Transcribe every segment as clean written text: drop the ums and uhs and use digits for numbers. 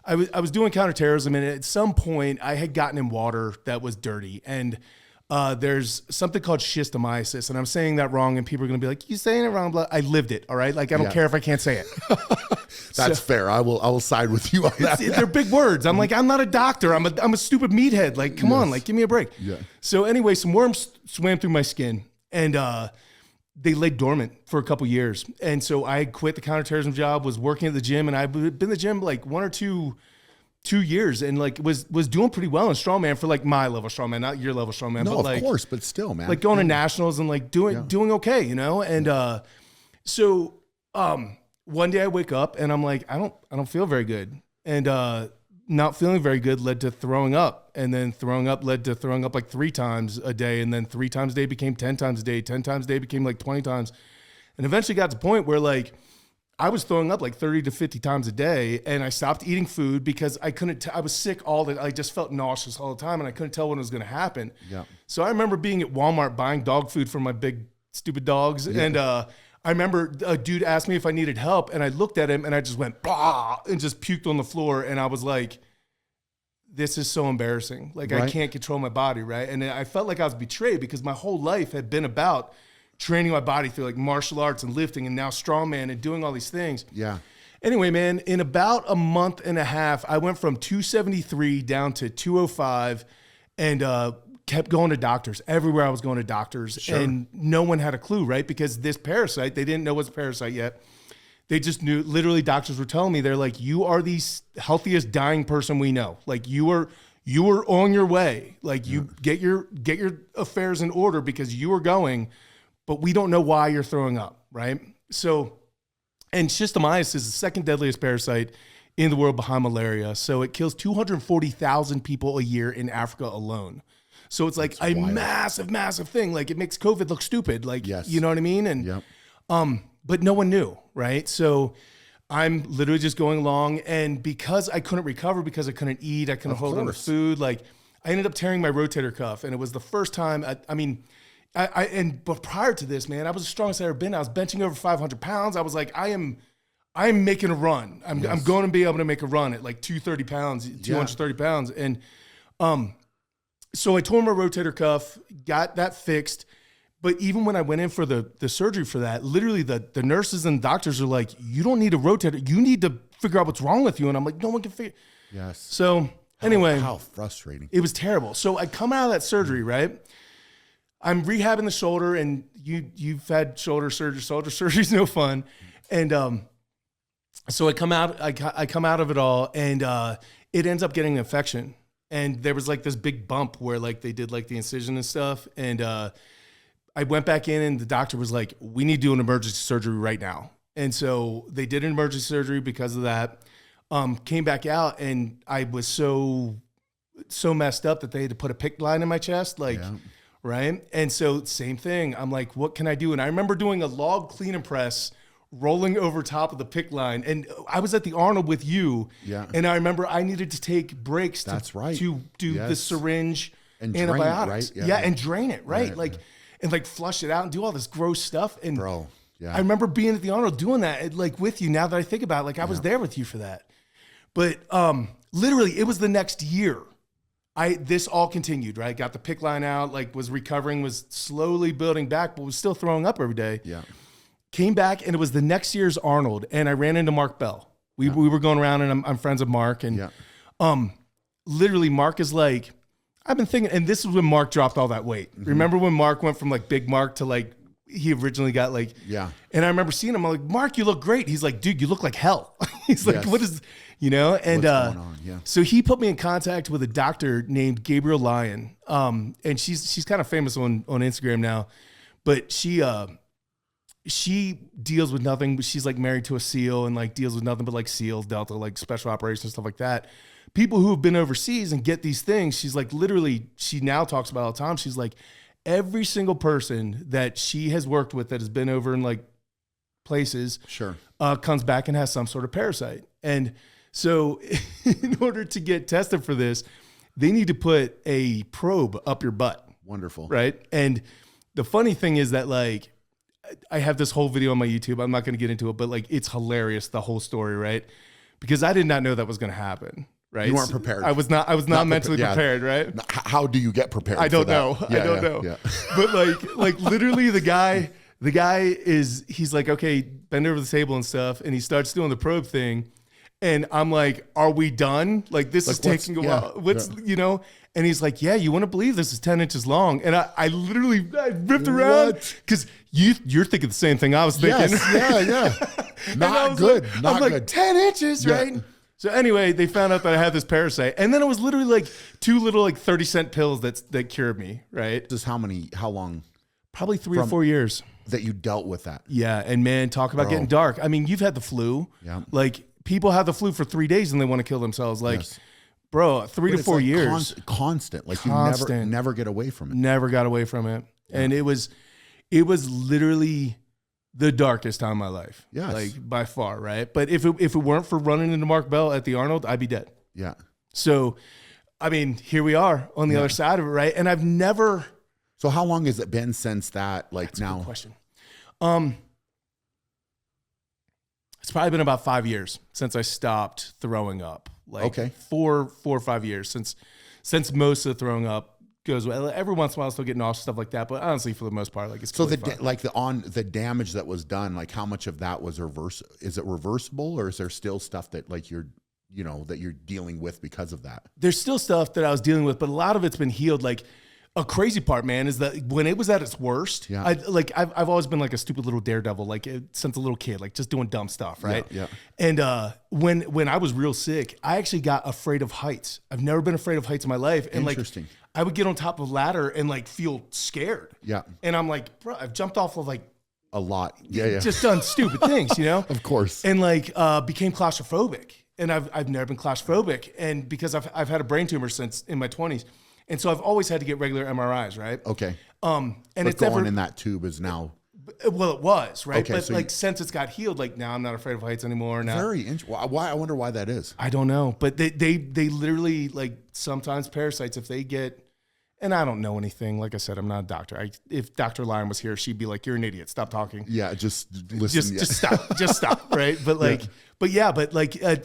I was doing counterterrorism, and at some point I had gotten in water that was dirty, and there's something called schistomiasis, and I'm saying that wrong, and people are going to be like, "You saying it wrong?" Blah. I lived it. All right, like I don't care if I can't say it. That's fair. I will side with you on that. They're big words. I'm like, I'm not a doctor. I'm a stupid meathead. Like, come on, like give me a break. Yeah. So anyway, some worms swam through my skin, and they lay dormant for a couple years. And so I quit the counterterrorism job, was working at the gym, and I've been in the gym like 1 or 2 years, and like was doing pretty well in strongman for like my level strongman, not your level strongman. No, but like, of course, but still, man. Like going to nationals and like doing okay, you know? And so one day I wake up and I'm like, I don't feel very good. And not feeling very good led to throwing up. And then throwing up led to throwing up like 3 times a day. And then 3 times a day became 10 times a day. 10 times a day became like 20 times. And eventually got to the point where like I was throwing up like 30 to 50 times a day, and I stopped eating food because I couldn't, I was sick I just felt nauseous all the time, and I couldn't tell when it was going to happen. Yeah. So I remember being at Walmart buying dog food for my big stupid dogs. Yeah. And I remember a dude asked me if I needed help, and I looked at him and I just went, blah, and just puked on the floor. And I was like, this is so embarrassing. Like I can't control my body. Right. And I felt like I was betrayed because my whole life had been about training my body through like martial arts and lifting and now strongman and doing all these things. Yeah. Anyway, man, in about a month and a half, I went from 273 down to 205 and kept going to doctors. Everywhere I was going to doctors. Sure. And no one had a clue, right? Because this parasite, they didn't know it was a parasite yet. They just knew, literally doctors were telling me, they're like, you are the healthiest dying person we know. Like you are on your way. Like you get your affairs in order because you are going, but we don't know why you're throwing up, right? So, and schistomiasis is the second deadliest parasite in the world behind malaria. So it kills 240,000 people a year in Africa alone. So it's like a massive, massive thing. Like it makes COVID look stupid. Like, you know what I mean? And, but no one knew, right? So I'm literally just going along, and because I couldn't recover, because I couldn't eat, I couldn't hold on to food, like I ended up tearing my rotator cuff, and it was the first time, but prior to this, man, I was the strongest I've ever been. I was benching over 500 pounds. I was like, I am making a run. I'm going to be able to make a run at like 230 pounds, 230 pounds. And so I tore my rotator cuff, got that fixed. But even when I went in for the surgery for that, literally the nurses and doctors are like, you don't need a rotator. You need to figure out what's wrong with you. And I'm like, no one can figure. Yes. So anyway. How frustrating. It was terrible. So I come out of that surgery, right? I'm rehabbing the shoulder, and you've had shoulder surgery. Shoulder surgery is no fun. And so I come out of it all, and it ends up getting an infection. And there was like this big bump where like they did like the incision and stuff. And I went back in, and the doctor was like, we need to do an emergency surgery right now. And so they did an emergency surgery because of that. Came back out, and I was so messed up that they had to put a PICC line in my chest. Like, right? And so same thing. I'm like, what can I do? And I remember doing a log clean and press, rolling over top of the PICC line. And I was at the Arnold with you. Yeah. And I remember I needed to take breaks to do the syringe and antibiotics. Drain it, right? And drain it, right? And like flush it out and do all this gross stuff. And I remember being at the Arnold doing that like with you. Now that I think about it, like I was there with you for that. But literally it was the next year. This all continued, right? Got the PICC line out, like was recovering, was slowly building back, but was still throwing up every day. Yeah. Came back, and it was the next year's Arnold, and I ran into Mark Bell. We were going around, and I'm friends with Mark, and literally Mark is like, I've been thinking, and this is when Mark dropped all that weight. Mm-hmm. Remember when Mark went from like Big Mark to like, he originally got like, and I remember seeing him, I'm like, Mark, you look great. He's like, dude, you look like hell. He's like, what is, and what's going on? So he put me in contact with a doctor named Gabriel Lyon. And she's kind of famous on Instagram now, but she deals with nothing, but she's like married to a SEAL and like deals with nothing but like SEALs, Delta, like special operations, stuff like that. People who have been overseas and get these things, she's like, literally, she now talks about all the time. She's like, every single person that she has worked with that has been over in like places, comes back and has some sort of parasite. And so in order to get tested for this, they need to put a probe up your butt. Wonderful. Right. And the funny thing is that like, I have this whole video on my YouTube. I'm not going to get into it, but like, it's hilarious, the whole story. Right. because I did not know that was going to happen. Right. You weren't prepared. I was not mentally prepared. Right. How do you get prepared? I don't for that? know. I don't know. Yeah. But like literally the guy he's like, okay, bend over the table and stuff. And he starts doing the probe thing. And I'm like, are we done? Like, this is taking a while. You know? And he's like, yeah, you wouldn't believe this is 10 inches long. And I literally ripped around because you're thinking the same thing I was thinking. Yes, yeah. Not good. Like, not I'm good. Like, 10 inches, right? So anyway, they found out that I had this Parasite. And then it was literally like 2 little like 30-cent pills that cured me, right? Just how long? Probably 3 or 4 years. That you dealt with that. Yeah. And man, talk about getting dark. I mean, you've had the flu. Yeah. Like, people have the flu for 3 days and they want to kill themselves. Like, bro, 3 to 4 years. Constant. Like, constant. You never get away from it. Never got away from it. Yeah. And it was literally the darkest time of my life. Yes. Like, by far, right? But if it weren't for running into Mark Bell at the Arnold, I'd be dead. Yeah. So, I mean, here we are on the other side of it, right? And I've never... So how long has it been since that, like, That's now? A good question. It's probably been about 5 years since I stopped throwing up. Like, 4 or 5 years since most of the throwing up goes well. Every once in a while, I'll still get nauseous, stuff like that. But honestly, for the most part, like, it's so fine. the damage that was done. Like, how much of that was is it reversible, or is there still stuff that like you're dealing with because of that? There's still stuff that I was dealing with, but a lot of it's been healed. Like, a crazy part, man, is that when it was at its worst, I've always been like a stupid little daredevil, like since a little kid, like just doing dumb stuff, right? Yeah. And when I was real sick, I actually got afraid of heights. I've never been afraid of heights in my life. And like, I would get on top of a ladder and like feel scared. Yeah. And I'm like, bro, I've jumped off of like a lot. Yeah. Just done stupid things, you know? Of course. And like became claustrophobic. And I've never been claustrophobic. And because I've had a brain tumor since in my 20s. And so I've always had to get regular MRIs, right? Okay. And but it's going in that tube is now. Well, it was, right? Okay, but so like since it's got healed, like now I'm not afraid of heights anymore. Now, very interesting. Why? I wonder why that is. I don't know, but they literally, like, sometimes parasites, if they get, and I don't know anything. Like I said, I'm not a doctor. If Dr. Lyon was here, she'd be like, "You're an idiot. Stop talking." Yeah, just listen. Just stop. Just stop. Right? But like, but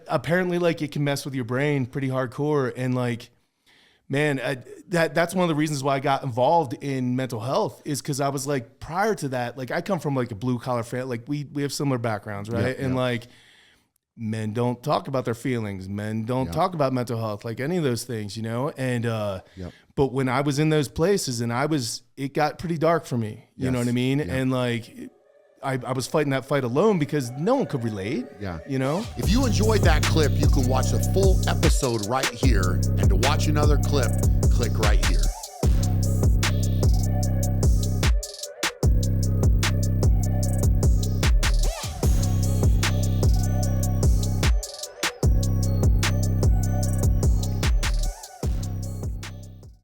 apparently, like, it can mess with your brain pretty hardcore, and like. Man, that's one of the reasons why I got involved in mental health is because I was like, prior to that, like, I come from like a blue collar family, like we have similar backgrounds, right? And like, men don't talk about their feelings, men don't talk about mental health, like any of those things, you know. And but when I was in those places, and it got pretty dark for me, you know what I mean? And like. I was fighting that fight alone because no one could relate. Yeah. You know? If you enjoyed that clip, you can watch the full episode right here. And to watch another clip, click right here.